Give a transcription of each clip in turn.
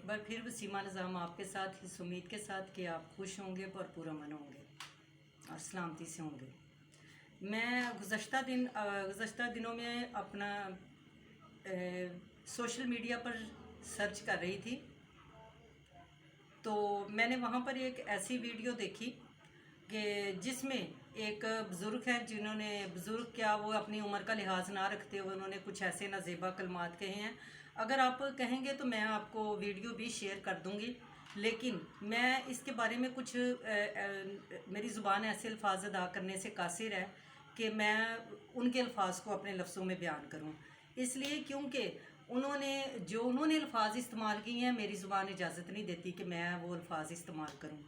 एक बार फिर वसीमा निज़ाम आपके साथ इस उम्मीद के साथ कि आप खुश होंगे और पुरअमन होंगे और सलामती से होंगे। मैं गुज़श्ता दिनों में अपना सोशल मीडिया पर सर्च कर रही थी, तो मैंने वहाँ पर एक ऐसी वीडियो देखी कि जिसमें एक बुज़ुर्ग हैं जिन्होंने वो अपनी उम्र का लिहाज ना रखते हुए उन्होंने कुछ ऐसे नाज़ेबा कलमात कहे हैं। अगर आप कहेंगे तो मैं आपको वीडियो भी शेयर कर दूंगी, लेकिन मैं इसके बारे में कुछ मेरी ज़ुबान ऐसे अल्फाज अदा करने से कासिर है कि मैं उनके अल्फाज को अपने लफ्ज़ों में बयान करूं। इसलिए क्योंकि उन्होंने अल्फाज इस्तेमाल किए हैं, मेरी ज़ुबान इजाज़त नहीं देती कि मैं वो अल्फाज इस्तेमाल करूं।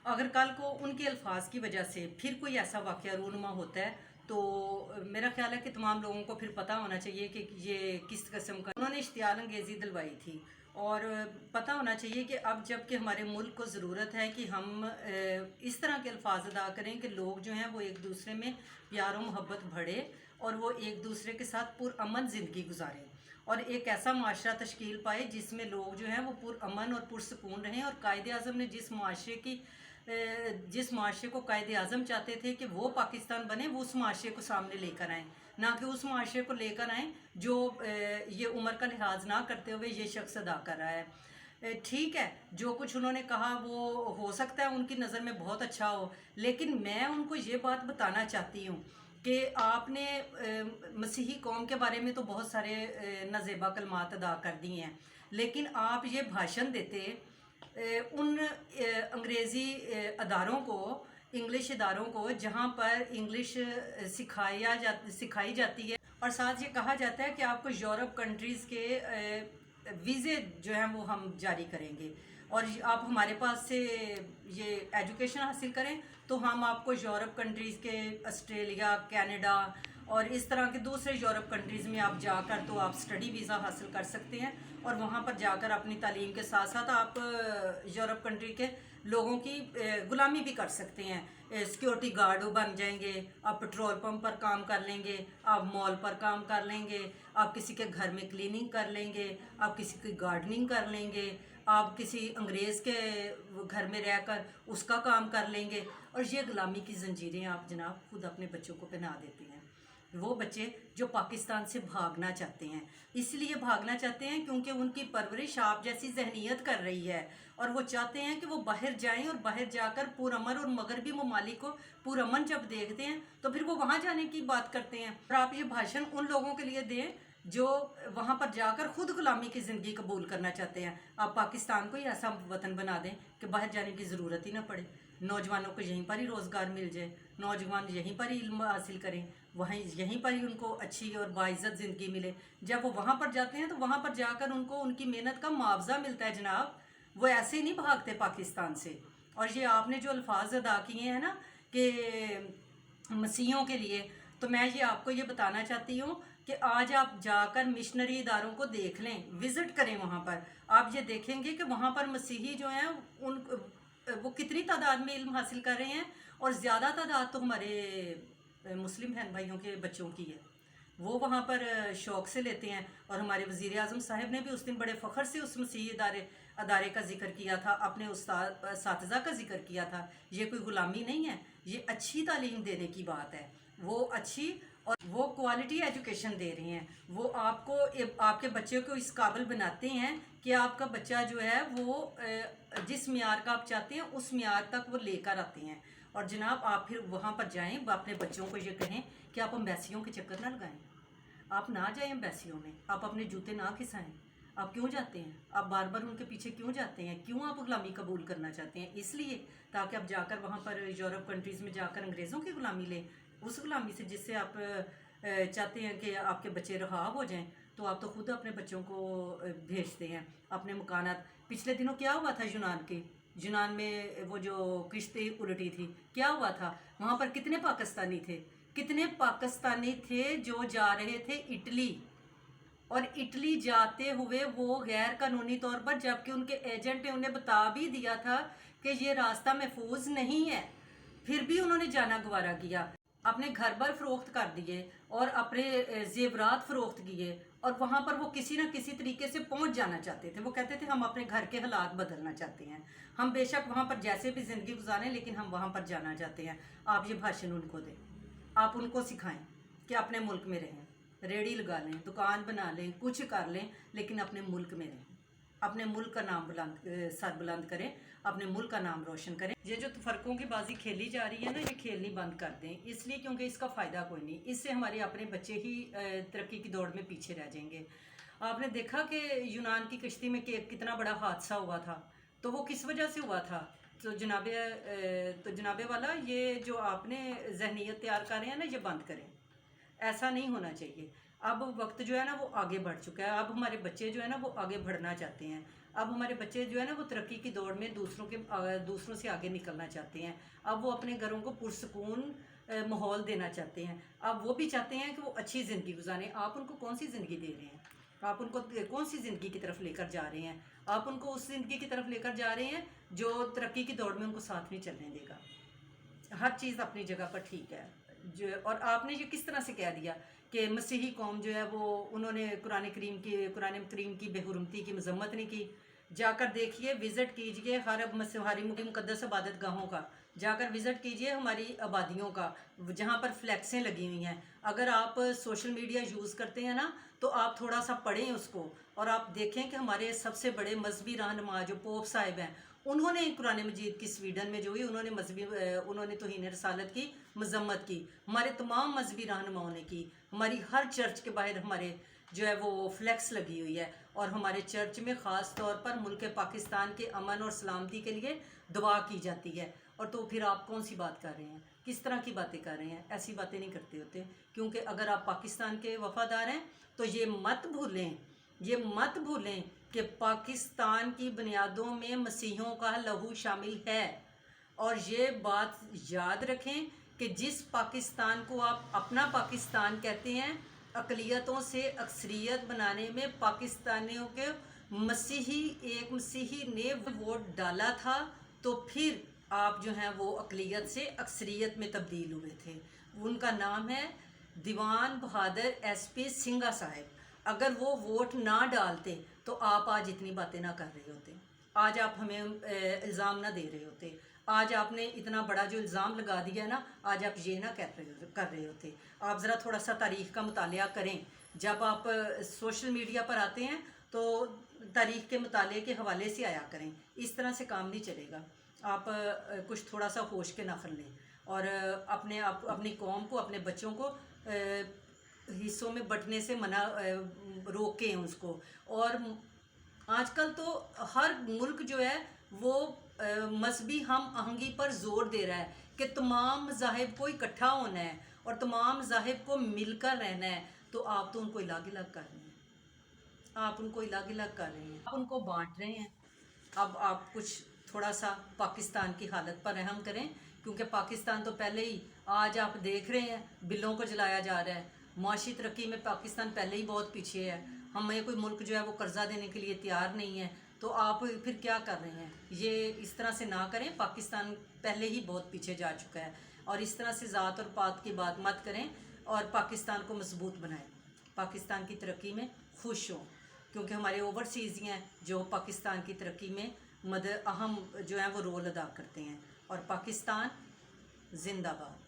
अगर कल को उनके अल्फाज की वजह से फिर कोई ऐसा वाक़या रूनुमा होता है तो मेरा ख्याल है कि तमाम लोगों को फिर पता होना चाहिए कि ये किस किस्म का उन्होंने इश्तियाल अंगेज़ी दिलवाई थी, और पता होना चाहिए कि अब जबकि हमारे मुल्क को ज़रूरत है कि हम इस तरह के अल्फाज अदा करें कि लोग जो हैं वो एक दूसरे में प्यार और मोहब्बत बढ़े और वो एक दूसरे के साथ पुरअमन ज़िंदगी गुजारें और एक ऐसा माशरा तश्कील पाए जिसमें लोग जो हैं वो पुरअमन और पुरसकून रहें। और कायदे आज़म ने जिस माशरे को कायदे आज़म चाहते थे कि वो पाकिस्तान बने, वो उस माशरे को सामने लेकर आएँ, ना कि उस माशरे को लेकर आएँ जो ये उम्र का लिहाज ना करते हुए ये शख्स अदा कर रहा है। ठीक है, जो कुछ उन्होंने कहा वो हो सकता है उनकी नज़र में बहुत अच्छा हो, लेकिन मैं उनको ये बात बताना चाहती हूँ कि आपने मसीही कौम के बारे में तो बहुत सारे नाज़ेबा कलमात अदा कर दिए हैं, लेकिन आप ये भाषण देते उन अंग्रेज़ी अदारों को, इंग्लिश इदारों को जहाँ पर इंग्लिश सिखाई जाती है, और साथ ये कहा जाता है कि आपको यूरोप कंट्रीज़ के वीज़े जो हैं वो हम जारी करेंगे और आप हमारे पास से ये एजुकेशन हासिल करें तो हम आपको यूरोप कंट्रीज़ के ऑस्ट्रेलिया, कनाडा और इस तरह के दूसरे यूरोप कंट्रीज़ में आप जाकर तो आप स्टडी वीज़ा हासिल कर सकते हैं और वहाँ पर जाकर अपनी तालीम के साथ साथ आप यूरोप कंट्री के लोगों की ग़ुलामी भी कर सकते हैं। सिक्योरिटी गार्ड बन जाएंगे, आप पेट्रोल पंप पर काम कर लेंगे, आप मॉल पर काम कर लेंगे, आप किसी के घर में क्लीनिंग कर लेंगे, आप किसी की गार्डनिंग कर लेंगे, आप किसी अंग्रेज़ के घर में रहकर उसका काम कर लेंगे। और ये ग़ुलामी की ज़ंजीरें आप जनाब खुद अपने बच्चों को पहना देती हैं। वो बच्चे जो पाकिस्तान से भागना चाहते हैं, इसलिए भागना चाहते हैं क्योंकि उनकी परवरिश आप जैसी जहनीत कर रही है और वो चाहते हैं कि वो बाहर जाएं और बाहर जाकर पुरअमन और मगरबी ममालिक को पुरअमन जब देखते हैं तो फिर वो वहाँ जाने की बात करते हैं। और आप ये भाषण उन लोगों के लिए दें जो वहाँ पर जाकर खुद गुलामी की ज़िंदगी कबूल करना चाहते हैं। आप पाकिस्तान को ही ऐसा वतन बना दें कि बाहर जाने की ज़रूरत ही ना पड़े, नौजवानों को यहीं पर ही रोज़गार मिल जाए, नौजवान यहीं पर ही इल्म हासिल करें, यहीं पर ही उनको अच्छी और बाइज़्ज़त ज़िंदगी मिले। जब वो वहाँ पर जाते हैं तो वहाँ पर जाकर उनको उनकी मेहनत का मुआवजा मिलता है जनाब, वो ऐसे ही नहीं भागते पाकिस्तान से। और ये आपने जो अल्फाज अदा किए हैं ना कि मसीहों के लिए, तो मैं ये आपको ये बताना चाहती हूँ कि आज आप जाकर मिशनरी इदारों को देख लें, विज़िट करें वहाँ पर, आप ये देखेंगे कि वहाँ पर मसीही जो हैं वो कितनी तादाद में इल्म हासिल कर रहे हैं और ज़्यादा तादाद तो हमारे मुस्लिम बहन भाइयों के बच्चों की है, वो वहाँ पर शौक़ से लेते हैं। और हमारे वज़ीर आज़म साहब ने भी उस दिन बड़े फ़ख्र से उस मसीही अदारे का जिक्र किया था, अपने उस्ताद का जिक्र किया था। ये कोई ग़ुलामी नहीं है, ये अच्छी तालीम देने की बात है, वो अच्छी और वो क्वालिटी एजुकेशन दे रही हैं। वो आपको आपके बच्चे को इस काबिल बनाते हैं कि आपका बच्चा जो है वो जिस मियार का आप चाहते हैं उस मियार तक वो लेकर आते हैं। और जनाब आप फिर वहाँ पर जाएं, अपने बच्चों को ये कहें कि आप एम्बेसियों के चक्कर ना लगाएं, आप ना जाएं एम्बेसियों में, आप अपने जूते ना खिसाएं। आप क्यों जाते हैं? आप बार बार उनके पीछे क्यों जाते हैं? क्यों आप ग़ुलामी कबूल करना चाहते हैं? इसलिए ताकि आप जाकर वहाँ पर यूरोप कंट्रीज़ में जाकर अंग्रेज़ों की ग़ुलामी लें, उस ग़ुलामी से जिससे आप चाहते हैं कि आपके बच्चे रहा हो जाएं। तो आप तो खुद अपने बच्चों को भेजते हैं अपने मकानात। पिछले दिनों क्या हुआ था यूनान में वो जो किश्ती उलटी थी, क्या हुआ था वहाँ पर? कितने पाकिस्तानी थे जो जा रहे थे इटली, और इटली जाते हुए वो गैर कानूनी तौर पर, जबकि उनके एजेंट ने उन्हें बता भी दिया था कि ये रास्ता महफूज नहीं है, फिर भी उन्होंने जाना गवारा किया, अपने घर पर फ़रोख्त कर दिए और अपने जेवरात फ़रोख्त किए اور وہاں پر وہ کسی نہ کسی طریقے سے پہنچ جانا چاہتے تھے. وہ کہتے تھے ہم اپنے گھر کے حالات بدلنا چاہتے ہیں, ہم بے شک وہاں پر جیسے بھی زندگی گزاریں لیکن ہم وہاں پر جانا چاہتے ہیں. آپ یہ بھاشن ان کو دیں, آپ ان کو سکھائیں کہ اپنے ملک میں رہیں, ریڑھی لگا لیں, دکان بنا لیں, کچھ کر لیں, لیکن اپنے ملک میں رہیں, اپنے ملک کا نام سر بلند کریں, اپنے ملک کا نام روشن کریں. یہ جو فرقوں کی بازی کھیلی جا رہی ہے نا, یہ کھیلنی بند کر دیں, اس لیے کیونکہ اس کا فائدہ کوئی نہیں. اس سے ہمارے اپنے بچے ہی ترقی کی دوڑ میں پیچھے رہ جائیں گے. آپ نے دیکھا کہ یونان کی کشتی میں کتنا بڑا حادثہ ہوا تھا, تو وہ کس وجہ سے ہوا تھا؟ تو جناب والا, یہ جو آپ نے ذہنیت تیار کر رہے ہیں نا, یہ بند کریں. ایسا نہیں ہونا چاہیے. اب وقت جو ہے نا وہ آگے بڑھ چکا ہے. اب ہمارے بچے جو ہے نا وہ آگے بڑھنا چاہتے ہیں. اب ہمارے بچے جو ہے نا وہ ترقی کی دوڑ میں دوسروں سے آگے نکلنا چاہتے ہیں. اب وہ اپنے گھروں کو پرسکون ماحول دینا چاہتے ہیں. اب وہ بھی چاہتے ہیں کہ وہ اچھی زندگی گزاریں. آپ ان کو کون سی زندگی دے رہے ہیں؟ آپ ان کو کون سی زندگی کی طرف لے کر جا رہے ہیں؟ آپ ان کو اس زندگی کی طرف لے کر جا رہے ہیں جو ترقی کی دوڑ میں ان کو ساتھ نہیں چلنے دے گا. ہر چیز اپنی جگہ پر ٹھیک ہے. اور آپ نے یہ کس طرح سے کہہ دیا کہ مسیحی قوم جو ہے وہ انہوں نے قرآن کریم کی بے حرمتی کی مذمت نہیں کی. جا کر دیکھیے, وزٹ کیجئے ہماری مقدس عبادت گاہوں کا, جا کر وزٹ کیجئے ہماری آبادیوں کا, جہاں پر فلیکسیں لگی ہوئی ہیں. اگر آپ سوشل میڈیا یوز کرتے ہیں نا, تو آپ تھوڑا سا پڑھیں اس کو, اور آپ دیکھیں کہ ہمارے سب سے بڑے مذہبی رہنما جو پوپ صاحب ہیں, انہوں نے قرآن مجید کی سویڈن میں جو ہوئی, انہوں نے توہین رسالت کی مذمت کی. ہمارے تمام مذہبی رہنماؤں نے کی. ہماری ہر چرچ کے باہر ہمارے جو ہے وہ فلیکس لگی ہوئی ہے, اور ہمارے چرچ میں خاص طور پر ملک پاکستان کے امن اور سلامتی کے لیے دعا کی جاتی ہے. اور تو پھر آپ کون سی بات کر رہے ہیں؟ کس طرح کی باتیں کر رہے ہیں؟ ایسی باتیں نہیں کرتے ہوتے. کیونکہ اگر آپ پاکستان کے وفادار ہیں تو یہ مت بھولیں کہ پاکستان کی بنیادوں میں مسیحیوں کا لہو شامل ہے. اور یہ بات یاد رکھیں کہ جس پاکستان کو آپ اپنا پاکستان کہتے ہیں, اقلیتوں سے اکثریت بنانے میں پاکستانیوں کے ایک مسیحی نے ووٹ ڈالا تھا, تو پھر آپ جو ہیں وہ اقلیت سے اکثریت میں تبدیل ہوئے تھے. ان کا نام ہے دیوان بہادر ایس پی سنگھا صاحب. اگر وہ ووٹ نہ ڈالتے تو آپ آج اتنی باتیں نہ کر رہے ہوتے, آج آپ ہمیں الزام نہ دے رہے ہوتے. آج آپ نے اتنا بڑا جو الزام لگا دیا ہے نا, آج آپ یہ نہ کر رہے ہوتے. آپ ذرا تھوڑا سا تاریخ کا مطالعہ کریں. جب آپ سوشل میڈیا پر آتے ہیں تو تاریخ کے مطالعے کے حوالے سے آیا کریں. اس طرح سے کام نہیں چلے گا. آپ کچھ تھوڑا سا ہوش کے ناخن لیں, اور اپنی قوم کو, اپنے بچوں کو حصوں میں بٹنے سے روکیں اس کو. اور آج کل تو ہر ملک جو ہے وہ مذہبی ہم آہنگی پر زور دے رہا ہے کہ تمام مذاہب کو اکٹھا ہونا ہے اور تمام مذاہب کو مل کر رہنا ہے. تو آپ تو ان کو الگ الگ کر رہے ہیں, آپ ان کو بانٹ رہے ہیں. اب آپ کچھ تھوڑا سا پاکستان کی حالت پر رحم کریں, کیونکہ پاکستان تو پہلے ہی, آج آپ دیکھ رہے ہیں بلوں کو جلایا جا رہا ہے. معاشی ترقی میں پاکستان پہلے ہی بہت پیچھے ہے. ہمیں کوئی ملک جو ہے وہ قرضہ دینے کے لیے تیار نہیں ہے. تو آپ پھر کیا کر رہے ہیں؟ یہ اس طرح سے نہ کریں. پاکستان پہلے ہی بہت پیچھے جا چکا ہے, اور اس طرح سے ذات اور پات کی بات مت کریں, اور پاکستان کو مضبوط بنائیں. پاکستان کی ترقی میں خوش ہوں, کیونکہ ہمارے اوورسیز ہیں جو پاکستان کی ترقی میں اہم جو ہے وہ رول ادا کرتے ہیں. اور پاکستان زندہ باد.